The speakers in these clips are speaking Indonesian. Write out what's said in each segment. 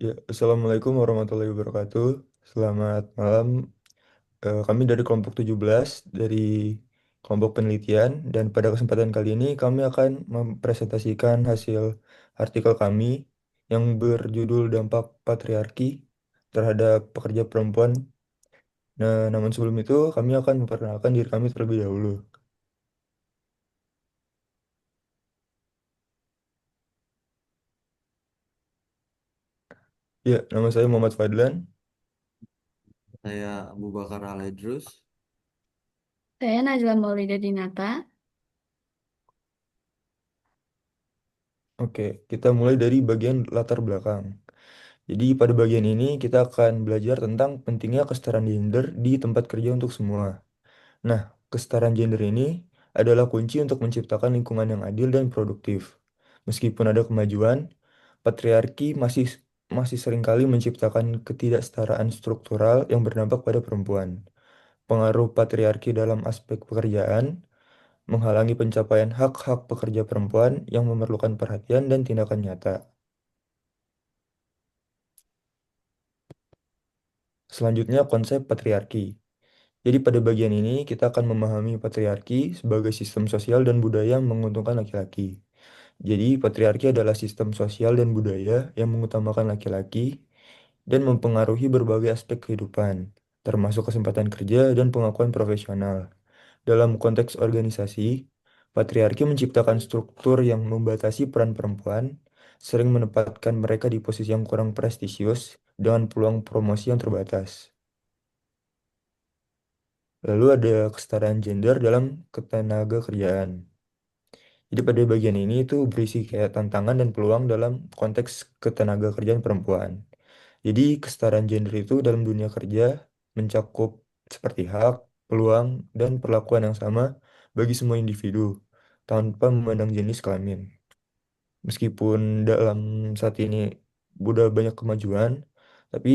Ya, Assalamualaikum warahmatullahi wabarakatuh. Selamat malam. Kami dari kelompok 17 dari kelompok penelitian dan pada kesempatan kali ini kami akan mempresentasikan hasil artikel kami yang berjudul Dampak Patriarki terhadap Pekerja Perempuan. Nah, namun sebelum itu kami akan memperkenalkan diri kami terlebih dahulu. Ya, nama saya Muhammad Fadlan. Saya Abu Bakar Aledrus. Saya Najla Maulida Dinata. Oke, kita mulai dari bagian latar belakang. Jadi pada bagian ini kita akan belajar tentang pentingnya kesetaraan gender di tempat kerja untuk semua. Nah, kesetaraan gender ini adalah kunci untuk menciptakan lingkungan yang adil dan produktif. Meskipun ada kemajuan, patriarki masih seringkali menciptakan ketidaksetaraan struktural yang berdampak pada perempuan. Pengaruh patriarki dalam aspek pekerjaan menghalangi pencapaian hak-hak pekerja perempuan yang memerlukan perhatian dan tindakan nyata. Selanjutnya, konsep patriarki. Jadi pada bagian ini kita akan memahami patriarki sebagai sistem sosial dan budaya yang menguntungkan laki-laki. Jadi patriarki adalah sistem sosial dan budaya yang mengutamakan laki-laki dan mempengaruhi berbagai aspek kehidupan, termasuk kesempatan kerja dan pengakuan profesional. Dalam konteks organisasi, patriarki menciptakan struktur yang membatasi peran perempuan, sering menempatkan mereka di posisi yang kurang prestisius dengan peluang promosi yang terbatas. Lalu ada kesetaraan gender dalam ketenaga kerjaan. Jadi pada bagian ini itu berisi kayak tantangan dan peluang dalam konteks ketenaga kerjaan perempuan. Jadi kesetaraan gender itu dalam dunia kerja mencakup seperti hak, peluang, dan perlakuan yang sama bagi semua individu tanpa memandang jenis kelamin. Meskipun dalam saat ini udah banyak kemajuan, tapi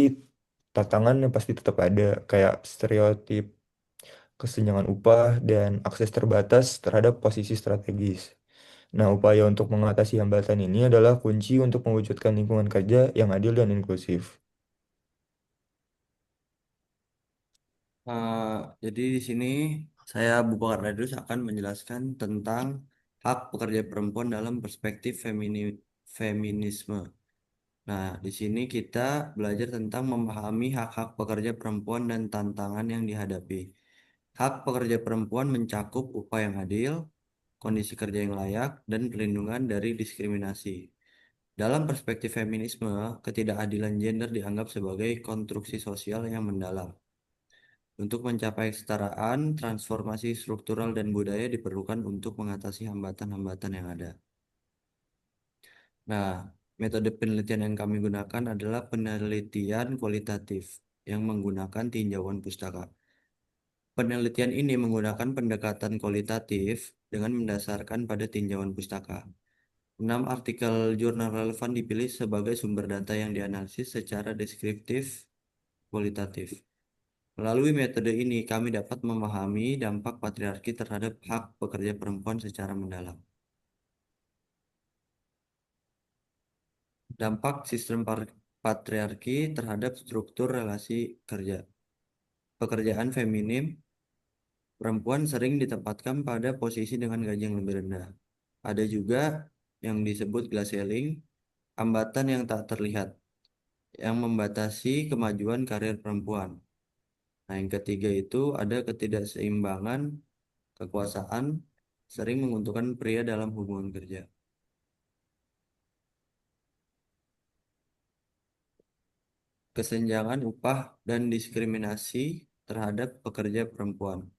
tantangan yang pasti tetap ada kayak stereotip kesenjangan upah, dan akses terbatas terhadap posisi strategis. Nah, upaya untuk mengatasi hambatan ini adalah kunci untuk mewujudkan lingkungan kerja yang adil dan inklusif. Eh, jadi di sini saya Abu Bakar Aledrus akan menjelaskan tentang hak pekerja perempuan dalam perspektif feminisme. Nah, di sini kita belajar tentang memahami hak-hak pekerja perempuan dan tantangan yang dihadapi. Hak pekerja perempuan mencakup upah yang adil, kondisi kerja yang layak, dan perlindungan dari diskriminasi. Dalam perspektif feminisme, ketidakadilan gender dianggap sebagai konstruksi sosial yang mendalam. Untuk mencapai kesetaraan, transformasi struktural dan budaya diperlukan untuk mengatasi hambatan-hambatan yang ada. Nah, metode penelitian yang kami gunakan adalah penelitian kualitatif yang menggunakan tinjauan pustaka. Penelitian ini menggunakan pendekatan kualitatif dengan mendasarkan pada tinjauan pustaka. 6 artikel jurnal relevan dipilih sebagai sumber data yang dianalisis secara deskriptif kualitatif. Melalui metode ini, kami dapat memahami dampak patriarki terhadap hak pekerja perempuan secara mendalam. Dampak sistem patriarki terhadap struktur relasi kerja. Pekerjaan feminim, perempuan sering ditempatkan pada posisi dengan gaji yang lebih rendah. Ada juga yang disebut glass ceiling, hambatan yang tak terlihat, yang membatasi kemajuan karir perempuan. Nah, yang ketiga itu ada ketidakseimbangan kekuasaan sering menguntungkan pria dalam hubungan kerja. Kesenjangan upah dan diskriminasi terhadap pekerja perempuan.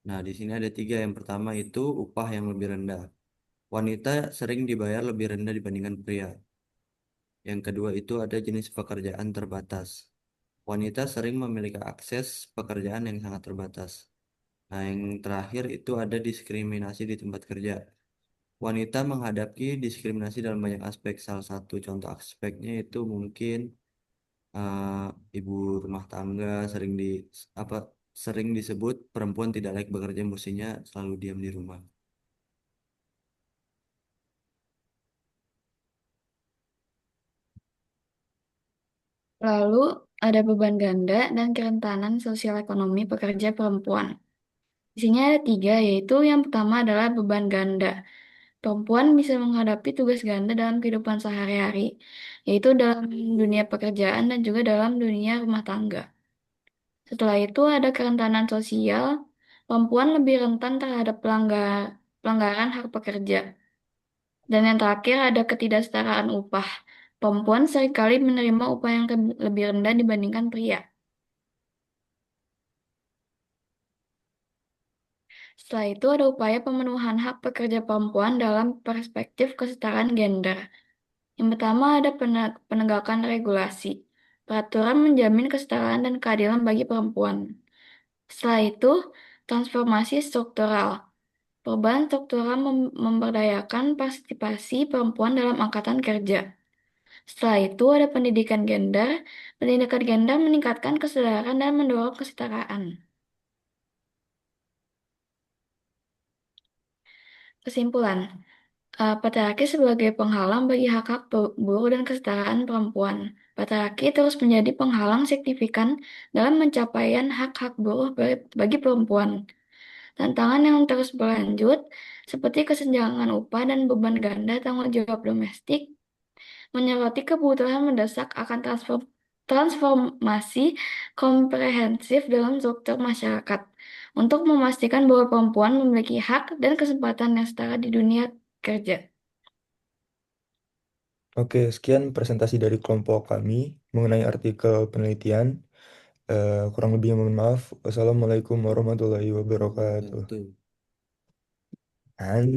Nah, di sini ada tiga. Yang pertama itu upah yang lebih rendah. Wanita sering dibayar lebih rendah dibandingkan pria. Yang kedua itu ada jenis pekerjaan terbatas. Wanita sering memiliki akses pekerjaan yang sangat terbatas. Nah, yang terakhir itu ada diskriminasi di tempat kerja. Wanita menghadapi diskriminasi dalam banyak aspek. Salah satu contoh aspeknya itu mungkin eh, ibu rumah tangga apa sering disebut perempuan tidak layak bekerja, mestinya selalu diam di rumah. Lalu ada beban ganda dan kerentanan sosial ekonomi pekerja perempuan. Di sini ada tiga, yaitu yang pertama adalah beban ganda. Perempuan bisa menghadapi tugas ganda dalam kehidupan sehari-hari, yaitu dalam dunia pekerjaan dan juga dalam dunia rumah tangga. Setelah itu ada kerentanan sosial, perempuan lebih rentan terhadap pelanggaran hak pekerja. Dan yang terakhir ada ketidaksetaraan upah. Perempuan seringkali menerima upah yang lebih rendah dibandingkan pria. Setelah itu ada upaya pemenuhan hak pekerja perempuan dalam perspektif kesetaraan gender. Yang pertama ada penegakan regulasi. Peraturan menjamin kesetaraan dan keadilan bagi perempuan. Setelah itu, transformasi struktural. Perubahan struktural memberdayakan partisipasi perempuan dalam angkatan kerja. Setelah itu ada pendidikan gender. Pendidikan gender meningkatkan kesadaran dan mendorong kesetaraan. Kesimpulan, patriarki sebagai penghalang bagi hak-hak buruh dan kesetaraan perempuan. Patriarki terus menjadi penghalang signifikan dalam pencapaian hak-hak buruh bagi perempuan. Tantangan yang terus berlanjut, seperti kesenjangan upah dan beban ganda tanggung jawab domestik, menyoroti kebutuhan mendesak akan transformasi komprehensif dalam struktur masyarakat untuk memastikan bahwa perempuan memiliki hak dan kesempatan yang setara di dunia kerja. Oke, sekian presentasi dari kelompok kami mengenai artikel penelitian. Kurang lebih mohon maaf. Wassalamualaikum warahmatullahi wabarakatuh. Wabarakatuh.